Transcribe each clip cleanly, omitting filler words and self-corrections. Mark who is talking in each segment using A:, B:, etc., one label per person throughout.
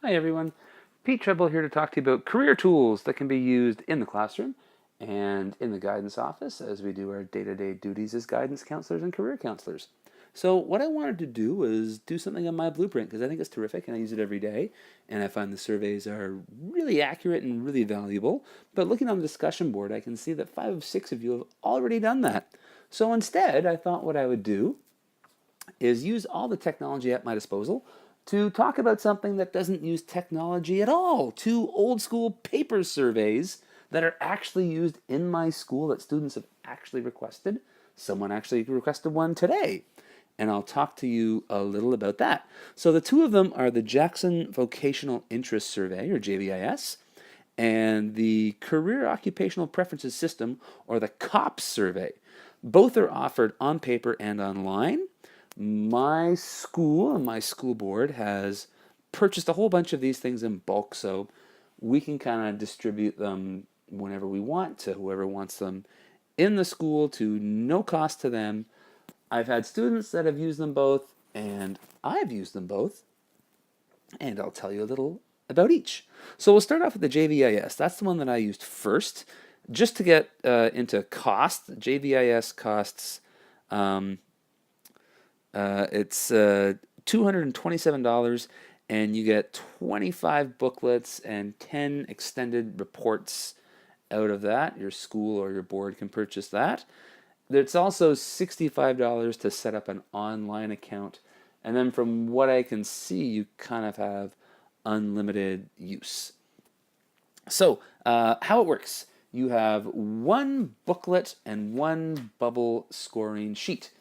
A: Hi everyone, Pete Treble here to talk to you about career tools that can be used in the classroom and in the guidance office as we do our day-to-day duties as guidance counselors and career counselors. So what I wanted to do was do something on my blueprint because I think it's terrific and I use it every day and I find the surveys are really accurate and really valuable. But looking on the discussion board, I can see that 5 of 6 of you have already done that. So instead, I thought what I would do is use all the technology at my disposal to talk about something that doesn't use technology at all. 2 old school paper surveys that are actually used in my school that students have actually requested. Someone actually requested one today. And I'll talk to you a little about that. So the 2 of them are the Jackson Vocational Interest Survey, or JVIS, and the Career Occupational Preferences System, or the COPS survey. Both are offered on paper and online. My school and my school board has purchased a whole bunch of these things in bulk, so we can kind of distribute them whenever we want to whoever wants them in the school to no cost to them. I've had students that have used them both, and I've used them both, and I'll tell you a little about each. So we'll start off with the JVIS. That's the one that I used first. Just to get into cost, JVIS costs it's $227, and you get 25 booklets and 10 extended reports out of that. Your school or your board can purchase that. It's also $65 to set up an online account. And then from what I can see, you kind of have unlimited use. So, how it works. You have one booklet and one bubble scoring sheet.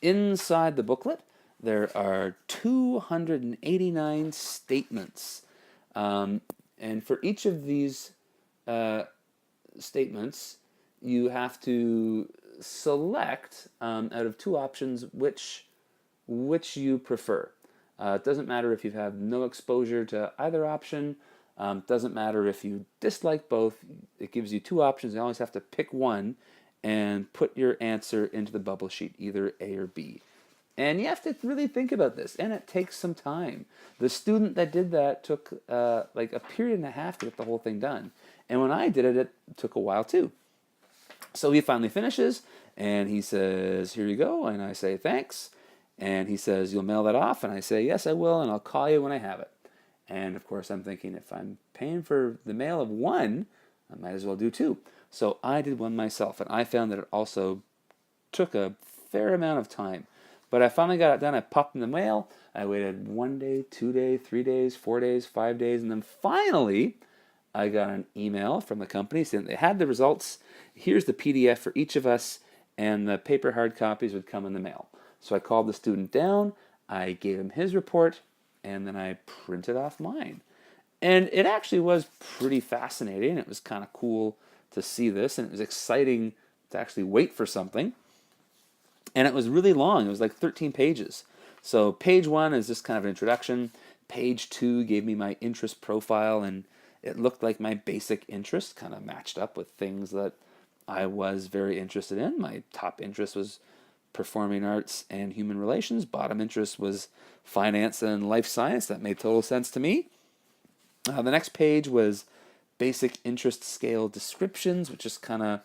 A: Inside the booklet, there are 289 statements. And for each of these statements, you have to select out of 2 options which you prefer. It doesn't matter if you have no exposure to either option. Doesn't matter if you dislike both. It gives you 2 options. You always have to pick one and put your answer into the bubble sheet, either A or B. And you have to really think about this, and it takes some time. The student that did that took like a period and a half to get the whole thing done. And when I did it, it took a while too. So he finally finishes, and he says, "Here you go," and I say, "Thanks." And he says, "You'll mail that off?" And I say, "Yes, I will, and I'll call you when I have it." And of course, I'm thinking, if I'm paying for the mail of one, I might as well do 2. So I did one myself, and I found that it also took a fair amount of time. But I finally got it done. I popped in the mail. I waited 1 day, 2 days, 3 days, 4 days, 5 days, and then finally I got an email from the company saying they had the results. Here's the PDF for each of us, and the paper hard copies would come in the mail. So I called the student down. I gave him his report, and then I printed off mine. And it actually was pretty fascinating. It was kind of cool to see this, and it was exciting to actually wait for something. And it was really long. It was like 13 pages. So page 1 is just kind of an introduction. Page 2 gave me my interest profile, and it looked like my basic interest kind of matched up with things that I was very interested in. My top interest was performing arts and human relations. Bottom interest was finance and life science. That made total sense to me. The next page was basic interest scale descriptions, which just kind of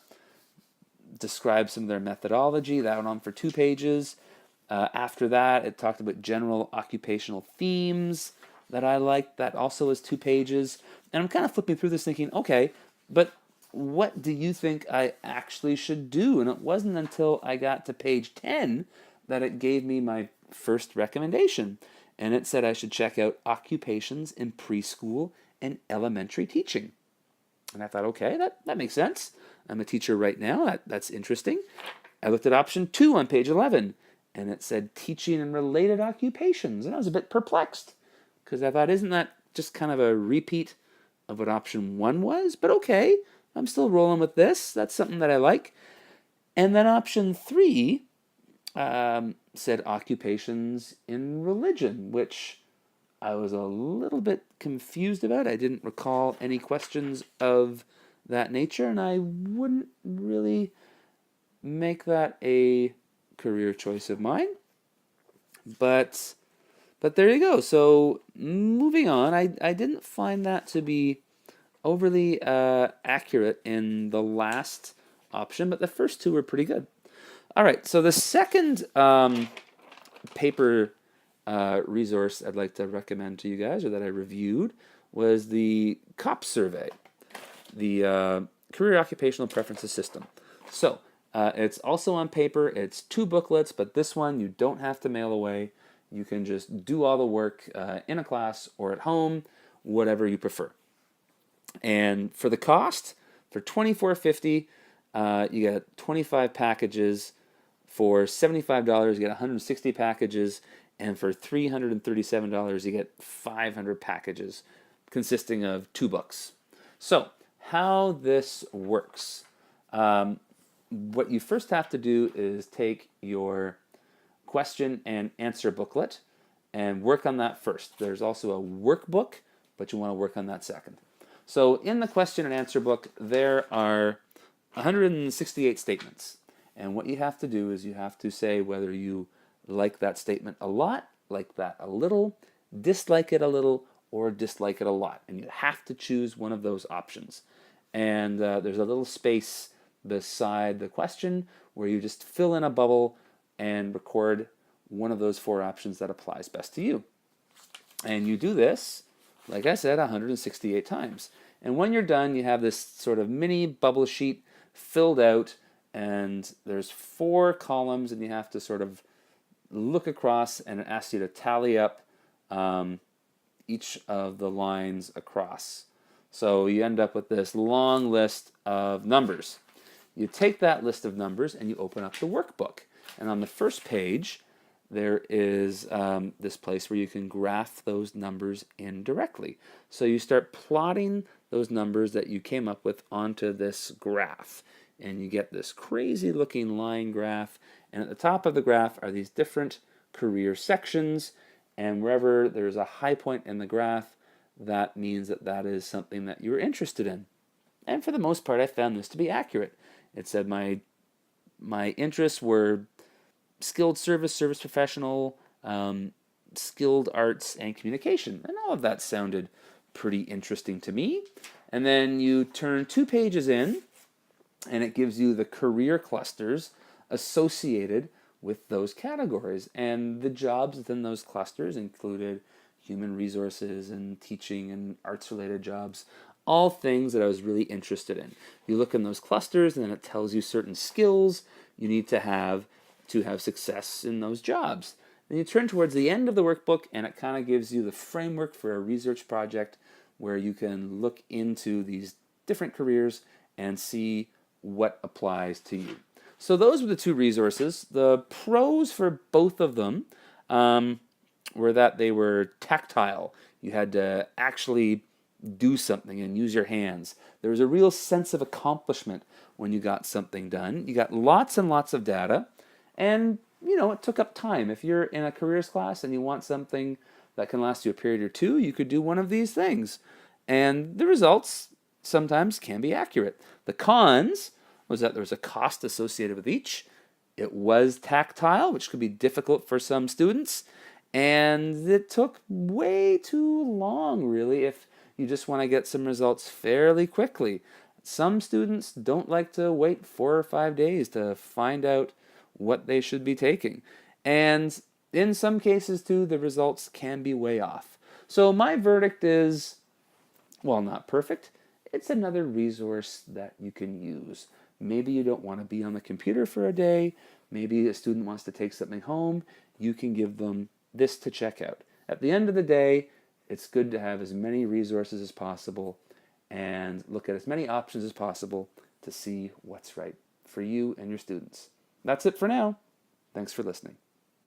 A: describes some of their methodology. That went on for 2 pages. After that, it talked about general occupational themes that I liked. That also was 2 pages. And I'm kind of flipping through this thinking, okay, but what do you think I actually should do? And it wasn't until I got to page 10 that it gave me my first recommendation. And it said I should check out occupations in preschool and elementary teaching. And I thought, okay, that makes sense. I'm a teacher right now. That's interesting. I looked at option 2 on page 11, and it said teaching and related occupations. And I was a bit perplexed because I thought, isn't that just kind of a repeat of what option 1 was? But okay, I'm still rolling with this. That's something that I like. And then option 3 said occupations in religion, which I was a little bit confused about. I didn't recall any questions of that nature, and I wouldn't really make that a career choice of mine. But But there you go. So moving on, I didn't find that to be overly accurate in the last option, but the first two were pretty good. All right, so the second paper resource I'd like to recommend to you guys, or that I reviewed, was the COP survey, the Career Occupational Preferences System. So it's also on paper. It's 2 booklets, but this one you don't have to mail away. You can just do all the work in a class or at home, whatever you prefer. And for the cost, for $24.50, you get 25 packages. For $75, you get 160 packages. And for $337, you get 500 packages consisting of 2 books. So how this works. What you first have to do is take your question and answer booklet and work on that first. There's also a workbook, but you want to work on that second. So in the question and answer book, there are 168 statements. And what you have to do is you have to say whether you like that statement a lot, like that a little, dislike it a little, or dislike it a lot. And you have to choose one of those options. And there's a little space beside the question where you just fill in a bubble and record one of those 4 options that applies best to you. And you do this, like I said, 168 times. And when you're done, you have this sort of mini bubble sheet filled out, and there's 4 columns, and you have to sort of look across, and it asks you to tally up each of the lines across. So you end up with this long list of numbers. You take that list of numbers and you open up the workbook. And on the first page, there is this place where you can graph those numbers in directly. So you start plotting those numbers that you came up with onto this graph. And you get this crazy looking line graph. And at the top of the graph are these different career sections. And wherever there's a high point in the graph, that means that that is something that you're interested in. And for the most part, I found this to be accurate. It said my interests were skilled service professional, skilled arts, and communication. And all of that sounded pretty interesting to me. And then you turn 2 pages in, and it gives you the career clusters associated with those categories. And the jobs within those clusters included human resources and teaching and arts-related jobs, all things that I was really interested in. You look in those clusters, and then it tells you certain skills you need to have success in those jobs. Then you turn towards the end of the workbook, and it kind of gives you the framework for a research project where you can look into these different careers and see what applies to you. So those were the 2 resources. The pros for both of them were that they were tactile. You had to actually do something and use your hands. There was a real sense of accomplishment when you got something done. You got lots and lots of data, and it took up time. If you're in a careers class and you want something that can last you a period or 2, you could do one of these things. And the results sometimes can be accurate. The cons was that there was a cost associated with each. It was tactile, which could be difficult for some students, and it took way too long, really, if you just want to get some results fairly quickly. Some students don't like to wait 4 or 5 days to find out what they should be taking. And in some cases, too, the results can be way off. So my verdict is, while not perfect, it's another resource that you can use. Maybe you don't want to be on the computer for a day. Maybe a student wants to take something home. You can give them this to check out. At the end of the day, it's good to have as many resources as possible and look at as many options as possible to see what's right for you and your students. That's it for now. Thanks for listening.